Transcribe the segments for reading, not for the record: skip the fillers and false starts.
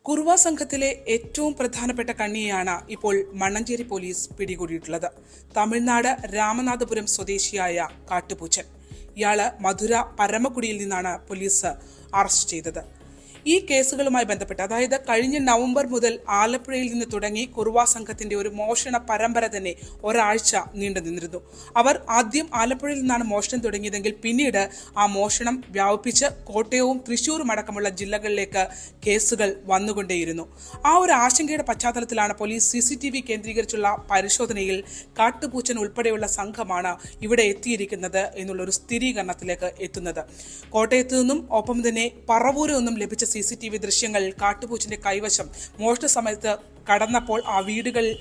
കുറുവ സംഘത്തിലെ ഏറ്റവും പ്രധാനപ്പെട്ട കണ്ണിയെയാണ് ഇപ്പോൾ മണ്ണഞ്ചേരി പോലീസ് പിടികൂടിയിട്ടുള്ളത്. തമിഴ്നാട് രാമനാഥപുരം സ്വദേശിയായ കാട്ടുപൂച്ചൻ. ഇയാള് മധുര പരമക്കുടിയിൽ നിന്നാണ് പോലീസ് അറസ്റ്റ് ചെയ്തത്. ഈ കേസുകളുമായി ബന്ധപ്പെട്ട്, അതായത് കഴിഞ്ഞ നവംബർ മുതൽ ആലപ്പുഴയിൽ നിന്ന് തുടങ്ങി കുറുവ സംഘത്തിന്റെ ഒരു മോഷണ പരമ്പര തന്നെ ഒരാഴ്ച നീണ്ടു നിന്നിരുന്നു. അവർ ആദ്യം ആലപ്പുഴയിൽ നിന്നാണ് മോഷണം തുടങ്ങിയതെങ്കിൽ പിന്നീട് ആ മോഷണം വ്യാപിപ്പിച്ച് കോട്ടയവും തൃശൂരും അടക്കമുള്ള ജില്ലകളിലേക്ക് കേസുകൾ വന്നുകൊണ്ടേയിരുന്നു. ആ ഒരു ആശങ്കയുടെ പശ്ചാത്തലത്തിലാണ് പോലീസ് CCTV കേന്ദ്രീകരിച്ചുള്ള പരിശോധനയിൽ കാട്ടുപൂച്ചൻ ഉൾപ്പെടെയുള്ള സംഘമാണ് ഇവിടെ എത്തിയിരിക്കുന്നത് എന്നുള്ളൊരു സ്ഥിരീകരണത്തിലേക്ക് എത്തുന്നത്. കോട്ടയത്തു നിന്നും ഒപ്പം തന്നെ പറവൂരിൽ നിന്നും ലഭിച്ച CCTV ദൃശ്യങ്ങൾ കാട്ടുപൂച്ചന്റെ കൈവശം മോഷണ സമയത്ത് കടന്നപ്പോൾ ആ വീടുകളിൽ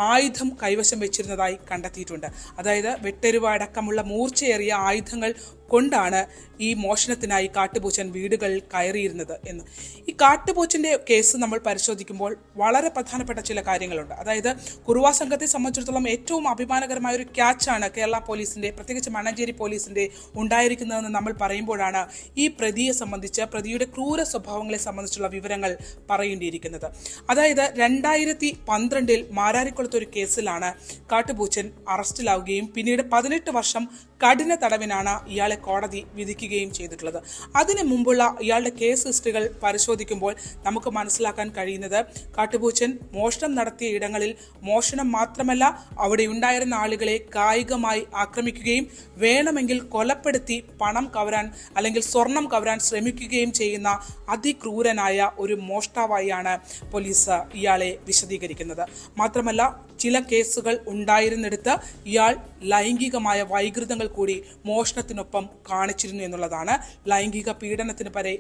ആയുധം കൈവശം വെച്ചിരുന്നതായി കണ്ടെത്തിയിട്ടുണ്ട്. അതായത് വെട്ടരുവ അടക്കമുള്ള മൂർച്ചയേറിയ ആയുധങ്ങൾ കൊണ്ടാണ് ഈ മോഷണത്തിനായി കാട്ടുപൂച്ചൻ വീടുകൾ കയറിയിരുന്നത് എന്ന്. ഈ കാട്ടുപൂച്ചന്റെ കേസ് നമ്മൾ പരിശോധിക്കുമ്പോൾ വളരെ പ്രധാനപ്പെട്ട ചില കാര്യങ്ങളുണ്ട്. അതായത് കുറുവ സംഘത്തെ സംബന്ധിച്ചിടത്തോളം ഏറ്റവും അഭിമാനകരമായ ഒരു ക്യാച്ചാണ് കേരള പോലീസിന്റെ, പ്രത്യേകിച്ച് മണ്ണഞ്ചേരി പോലീസിന്റെ ഉണ്ടായിരിക്കുന്നതെന്ന് നമ്മൾ പറയുമ്പോഴാണ് ഈ പ്രതിയെ സംബന്ധിച്ച്, പ്രതിയുടെ ക്രൂര സ്വഭാവങ്ങളെ സംബന്ധിച്ചുള്ള വിവരങ്ങൾ പറയേണ്ടിയിരിക്കുന്നത്. അതായത് 2012 മാരാരിക്കുളത്തൊരു കേസിലാണ് കാട്ടുപൂച്ചൻ അറസ്റ്റിലാവുകയും പിന്നീട് 18 വർഷം കഠിന തടവിനാണ് ഇയാളെ കോടതി വിധിക്കുകയും ചെയ്തിട്ടുള്ളത്. അതിനു മുമ്പുള്ള ഇയാളുടെ കേസ് ഹിസ്റ്ററികൾ പരിശോധിക്കുമ്പോൾ നമുക്ക് മനസ്സിലാക്കാൻ കഴിയുന്നത്, കാട്ടുപൂച്ചൻ മോഷണം നടത്തിയ ഇടങ്ങളിൽ മോഷണം മാത്രമല്ല, അവിടെ ഉണ്ടായിരുന്ന ആളുകളെ കായികമായി ആക്രമിക്കുകയും വേണമെങ്കിൽ കൊലപ്പെടുത്തി പണം കവരാൻ അല്ലെങ്കിൽ സ്വർണം കവരാൻ ശ്രമിക്കുകയും ചെയ്യുന്ന അതിക്രൂരനായ ഒരു മോഷ്ടാവായാണ് പോലീസ് ഇയാളെ വിശദീകരിക്കുന്നത്. മാത്രമല്ല, ചില കേസുകൾ ഉണ്ടായിരുന്നിടത്ത് ഇയാൾ ലൈംഗികമായ വൈകൃതങ്ങൾ കൂടി മോഷണത്തിനൊപ്പം കാണിച്ചിരുന്നു എന്നുള്ളതാണ്. ലൈംഗിക പീഡനത്തിന് വരെ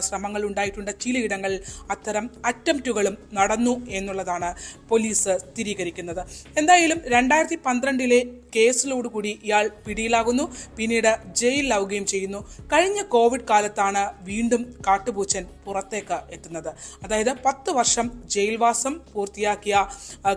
ശ്രമങ്ങൾ ഉണ്ടായിട്ടുണ്ട്. ചിലയിടങ്ങളിൽ അത്തരം അറ്റംപ്റ്റുകളും നടന്നു എന്നുള്ളതാണ് പോലീസ് സ്ഥിരീകരിക്കുന്നത്. എന്തായാലും 2012 കേസിലോടുകൂടി ഇയാൾ പിടിയിലാകുന്നു, പിന്നീട് ജയിലിലാവുകയും ചെയ്യുന്നു. കഴിഞ്ഞ കോവിഡ് കാലത്താണ് വീണ്ടും കാട്ടുപൂച്ചൻ പുറത്തേക്ക് എത്തുന്നത്. അതായത് 10 വർഷം ജയിൽവാസം പൂർത്തിയാക്കിയ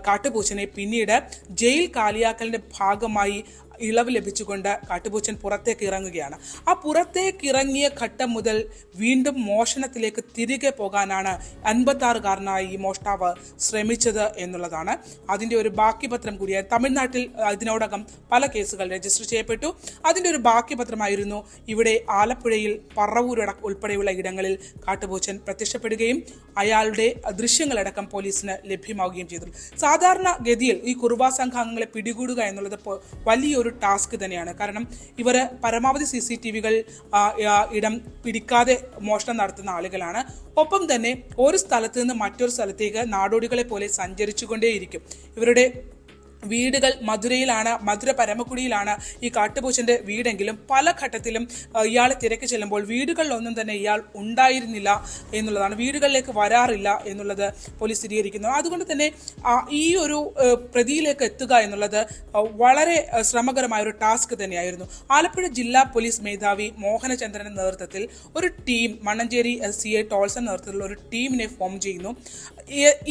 കാട്ടുപൂച്ചനെ പിന്നീട് ജയിൽ കാലിയാക്കലിന്റെ ഭാഗമായി ഇളവ് ലഭിച്ചുകൊണ്ട് കാട്ടുപൂച്ചൻ പുറത്തേക്ക് ഇറങ്ങുകയാണ്. ആ പുറത്തേക്ക് ഇറങ്ങിയ ഘട്ടം മുതൽ വീണ്ടും മോഷണത്തിലേക്ക് തിരികെ പോകാനാണ് 56-കാരനായ ഈ മോഷ്ടാവ് ശ്രമിച്ചത് എന്നുള്ളതാണ്. അതിൻ്റെ ഒരു ബാക്കി പത്രം കൂടിയാണ്. തമിഴ്നാട്ടിൽ ഇതിനോടകം പല കേസുകൾ രജിസ്റ്റർ ചെയ്യപ്പെട്ടു. അതിൻ്റെ ഒരു ബാക്കി പത്രമായിരുന്നു ഇവിടെ ആലപ്പുഴയിൽ പറവൂർ ഉൾപ്പെടെയുള്ള ഇടങ്ങളിൽ കാട്ടുപൂച്ചൻ പ്രത്യക്ഷപ്പെടുകയും അയാളുടെ ദൃശ്യങ്ങളടക്കം പോലീസിന് ലഭ്യമാവുകയും ചെയ്തു. സാധാരണ ഗതിയിൽ ഈ കുറുവ സംഘാംഗങ്ങളെ പിടികൂടുക എന്നുള്ളത് വലിയൊരു ടാസ്ക് തന്നെയാണ്. കാരണം ഇവർ പരമാവധി CCTVകൾ ഇടം പിടിക്കാതെ മോഷണം നടത്തുന്ന ആളുകളാണ്. ഒപ്പം തന്നെ ഒരു സ്ഥലത്ത് നിന്ന് മറ്റൊരു സ്ഥലത്തേക്ക് നാടോടികളെ പോലെ സഞ്ചരിച്ചുകൊണ്ടേയിരിക്കും. ഇവരുടെ വീടുകൾ മധുരയിലാണ്, മധുര പരമക്കുടിയിലാണ് ഈ കാട്ടുപൂച്ചന്റെ വീടെങ്കിലും പല ഘട്ടത്തിലും ഇയാളെ തിരക്കി ചെല്ലുമ്പോൾ വീടുകളിലൊന്നും തന്നെ ഇയാൾ ഉണ്ടായിരുന്നില്ല എന്നുള്ളതാണ്. വീടുകളിലേക്ക് വരാറില്ല എന്നുള്ളത് പോലീസ് സ്ഥിരീകരിക്കുന്നു. അതുകൊണ്ട് തന്നെ ഈ ഒരു പ്രതിയിലേക്ക് എത്തുക എന്നുള്ളത് വളരെ ശ്രമകരമായ ഒരു ടാസ്ക് തന്നെയായിരുന്നു. ആലപ്പുഴ ജില്ലാ പോലീസ് മേധാവി മോഹനചന്ദ്രന്റെ നേതൃത്വത്തിൽ ഒരു ടീം, മണ്ണഞ്ചേരി CI ടോൾസൺ നേതൃത്വത്തിലുള്ള ഒരു ടീമിനെ ഫോം ചെയ്യുന്നു.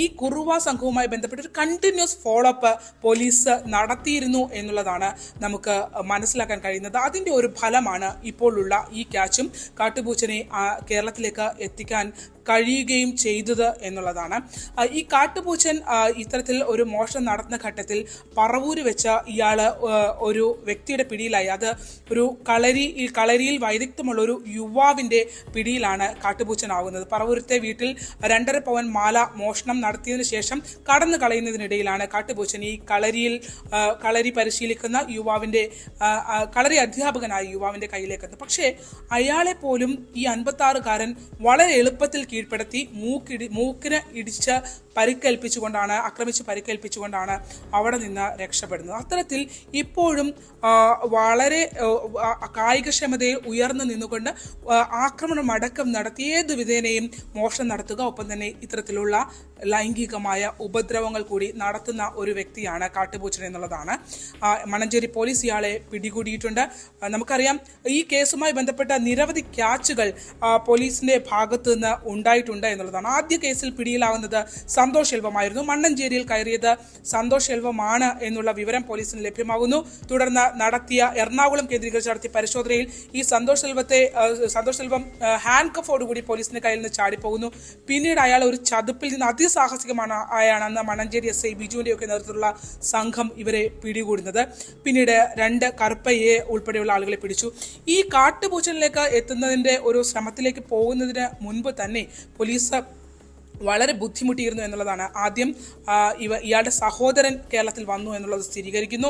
ഈ കുറുവ സംഘവുമായി ബന്ധപ്പെട്ട് ഒരു കണ്ടിന്യൂസ് ഫോളോ അപ്പ് പോലീസ് നടത്തിയിരുന്നു എന്നുള്ളതാണ് നമുക്ക് മനസ്സിലാക്കാൻ കഴിയുന്നത്. അതിൻ്റെ ഒരു ഫലമാണ് ഇപ്പോഴുള്ള ഈ ക്യാച്ചും കാട്ടുപൂച്ചനെ കേരളത്തിലേക്ക് എത്തിക്കാൻ കഴിയുകയും ചെയ്തത് എന്നുള്ളതാണ്. ഈ കാട്ടുപൂച്ചൻ ഇത്തരത്തിൽ ഒരു മോഷണം നടത്തുന്ന ഘട്ടത്തിൽ പറവൂര് വെച്ച് ഇയാള് ഒരു വ്യക്തിയുടെ പിടിയിലായി. അത് ഒരു കളരിയിൽ വൈദഗ്ധ്യമുള്ള ഒരു യുവാവിന്റെ പിടിയിലാണ് കാട്ടുപൂച്ചനാവുന്നത്. പറവൂരത്തെ വീട്ടിൽ 2.5 പവൻ മാല മോഷണം നടത്തിയതിനു ശേഷം കടന്നു കളയുന്നതിനിടയിലാണ് കാട്ടുപൂച്ചൻ ഈ കളരി പരിശീലിക്കുന്ന കളരി അധ്യാപകനായ യുവാവിന്റെ കയ്യിലേക്ക് എത്തുന്നത്. പക്ഷേ അയാളെ പോലും ഈ 56-കാരൻ വളരെ എളുപ്പത്തിൽ കീഴ്പ്പെടുത്തി മൂക്കിന് ഇടിച്ച് ആക്രമിച്ച് പരിക്കേൽപ്പിച്ചുകൊണ്ടാണ് അവിടെ നിന്ന് രക്ഷപ്പെടുന്നത്. അത്തരത്തിൽ ഇപ്പോഴും വളരെ കായികക്ഷമതയിൽ ഉയർന്നു നിന്നുകൊണ്ട് ആക്രമണം അടക്കം നടത്തി ഏതു വിധേനയും മോഷണം നടത്തുക, ഒപ്പം തന്നെ ഇത്തരത്തിലുള്ള ലൈംഗികമായ ഉപദ്രവങ്ങൾ കൂടി നടത്തുന്ന ഒരു വ്യക്തിയാണ് കാട്ടുപൂച്ചൻ എന്നുള്ളതാണ്. മണ്ണഞ്ചേരി പോലീസ് ഇയാളെ പിടികൂടിയിട്ടുണ്ട്. നമുക്കറിയാം, ഈ കേസുമായി ബന്ധപ്പെട്ട നിരവധി ക്യാച്ചുകൾ പോലീസിന്റെ ഭാഗത്തു നിന്ന് ഉണ്ടായിട്ടുണ്ട് എന്നുള്ളതാണ്. ആദ്യ കേസിൽ പിടിയിലാവുന്നത് സന്തോഷ് ശെൽവമായിരുന്നു. മണ്ണഞ്ചേരിയിൽ കയറിയത് സന്തോഷ് ശെൽവമാണ് എന്നുള്ള വിവരം പോലീസിന് ലഭ്യമാകുന്നു. തുടർന്ന് എറണാകുളം കേന്ദ്രീകരിച്ച് നടത്തിയ പരിശോധനയിൽ ഈ സന്തോഷ് ശെൽവം ഹാൻഡ് കഫോടുകൂടി പോലീസിന്റെ കയ്യിൽ നിന്ന് ചാടിപ്പോകുന്നു. പിന്നീട് അയാൾ ഒരു ചതുപ്പിൽ നിന്ന് അതിസാഹസികമായാണ് മണ്ണഞ്ചേരി SI ബിജുവിന്റെ ഒക്കെ നേതൃത്വത്തിലുള്ള സംഘം ഇവരെ പിടികൂടുന്നത്. പിന്നീട് 2 കറുപ്പയെ ഉൾപ്പെടെയുള്ള ആളുകളെ പിടിച്ചു. ഈ കാട്ടുപൂച്ചലിലേക്ക് എത്തുന്നതിന്റെ ഒരു ശ്രമത്തിലേക്ക് പോകുന്നതിന് മുൻപ് തന്നെ പോലീസ് വളരെ ബുദ്ധിമുട്ടിയിരുന്നു എന്നുള്ളതാണ്. ആദ്യം ഇയാളുടെ സഹോദരൻ കേരളത്തിൽ വന്നു എന്നുള്ളത് സ്ഥിരീകരിക്കുന്നു.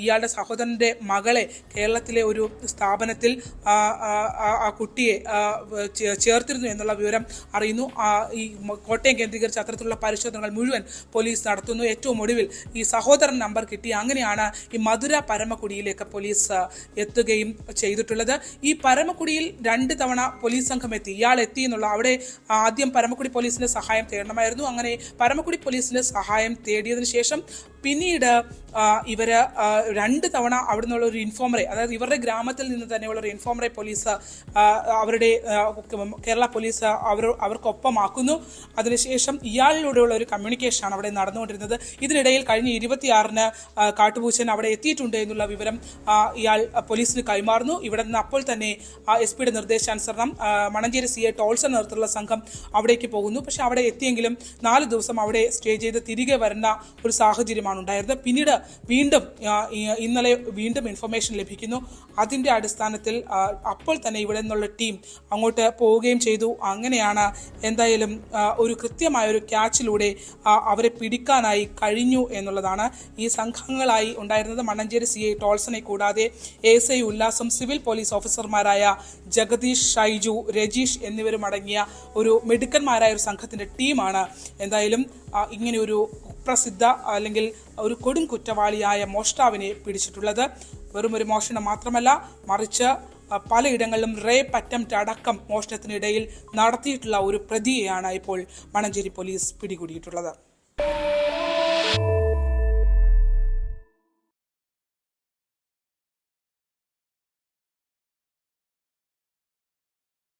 ഇയാളുടെ സഹോദരൻ്റെ മകളെ കേരളത്തിലെ ഒരു സ്ഥാപനത്തിൽ ആ കുട്ടിയെ ചേർത്തിരുന്നു എന്നുള്ള വിവരം അറിയുന്നു. ഈ കോട്ടയം കേന്ദ്രീകരിച്ച് അത്തരത്തിലുള്ള പരിശോധനകൾ മുഴുവൻ പോലീസ് നടത്തുന്നു. ഏറ്റവും ഒടുവിൽ ഈ സഹോദരൻ നമ്പർ കിട്ടി. അങ്ങനെയാണ് ഈ മധുര പരമക്കുടിയിലേക്ക് പോലീസ് എത്തുകയും ചെയ്തിട്ടുള്ളത്. ഈ പരമക്കുടിയിൽ 2 തവണ പോലീസ് സംഘം എത്തി. ഇയാൾ എത്തി എന്നുള്ള അവിടെ ആദ്യം പരമക്കുടി പോലീസിന്റെ സഹായം തേടണമായിരുന്നു. അങ്ങനെ പരമക്കുടി പോലീസിന്റെ സഹായം തേടിയതിനു ശേഷം പിന്നീട് ഇവര് 2 തവണ അവിടെ നിന്നുള്ള ഒരു ഇൻഫോമറെ, അതായത് ഇവരുടെ ഗ്രാമത്തിൽ നിന്ന് തന്നെയുള്ള ഒരു ഇൻഫോമറെ പോലീസ് അവരുടെ കേരള പോലീസ് അവർക്കൊപ്പമാക്കുന്നു. അതിനുശേഷം ഇയാളിലൂടെയുള്ള ഒരു കമ്മ്യൂണിക്കേഷനാണ് അവിടെ നടന്നുകൊണ്ടിരുന്നത്. ഇതിനിടയിൽ കഴിഞ്ഞ 26-ന് കാട്ടുപൂച്ചൻ അവിടെ എത്തിയിട്ടുണ്ട് എന്നുള്ള വിവരം ഇയാൾ പോലീസിന് കൈമാറുന്നു. ഇവിടെ നിന്ന് അപ്പോൾ തന്നെ SP നിർദ്ദേശാനുസരണം മണഞ്ചേരി CA ടോൾസൺ നേതൃത്വത്തിലുള്ള സംഘം അവിടേക്ക് പോകുന്നു. പക്ഷെ അവിടെ എത്തിയെങ്കിലും 4 ദിവസം അവിടെ സ്റ്റേ ചെയ്ത് തിരികെ വരുന്ന ഒരു സാഹചര്യമാണ് ഉണ്ടായിരുന്നത്. പിന്നീട് ഇന്നലെ വീണ്ടും ഇൻഫർമേഷൻ ലഭിക്കുന്നു. അതിൻ്റെ അടിസ്ഥാനത്തിൽ അപ്പോൾ തന്നെ ഇവിടെ നിന്നുള്ള ടീം അങ്ങോട്ട് പോവുകയും ചെയ്തു. അങ്ങനെയാണ് എന്തായാലും ഒരു കൃത്യമായ ഒരു ക്യാച്ചിലൂടെ അവരെ പിടിക്കാനായി കഴിഞ്ഞു എന്നുള്ളതാണ്. ഈ സംഘങ്ങളായി ഉണ്ടായിരുന്നത് മണ്ണഞ്ചേരി CA ടോൾസനെ കൂടാതെ ASI ഉല്ലാസം, സിവിൽ പോലീസ് ഓഫീസർമാരായ ജഗദീഷ്, ഷൈജു, രജീഷ് എന്നിവരും അടങ്ങിയ ഒരു മിടുക്കന്മാരായ ഒരു സംഘത്തിൻ്റെ ടീമാണ് എന്തായാലും ഇങ്ങനെ ഒരു പ്രസിദ്ധ അല്ലെങ്കിൽ ഒരു കൊടും കുറ്റവാളിയായ മോഷ്ടാവിനെ പിടിച്ചിട്ടുള്ളത്. വെറും ഒരു മോഷണം മാത്രമല്ല, മറിച്ച് പലയിടങ്ങളിലും റേപ്പ് അറ്റംപ്റ്റ് അടക്കം മോഷണത്തിനിടയിൽ നടത്തിയിട്ടുള്ള ഒരു പ്രതിയെയാണ് ഇപ്പോൾ മണഞ്ചേരി പോലീസ് പിടികൂടിയിട്ടുള്ളത്.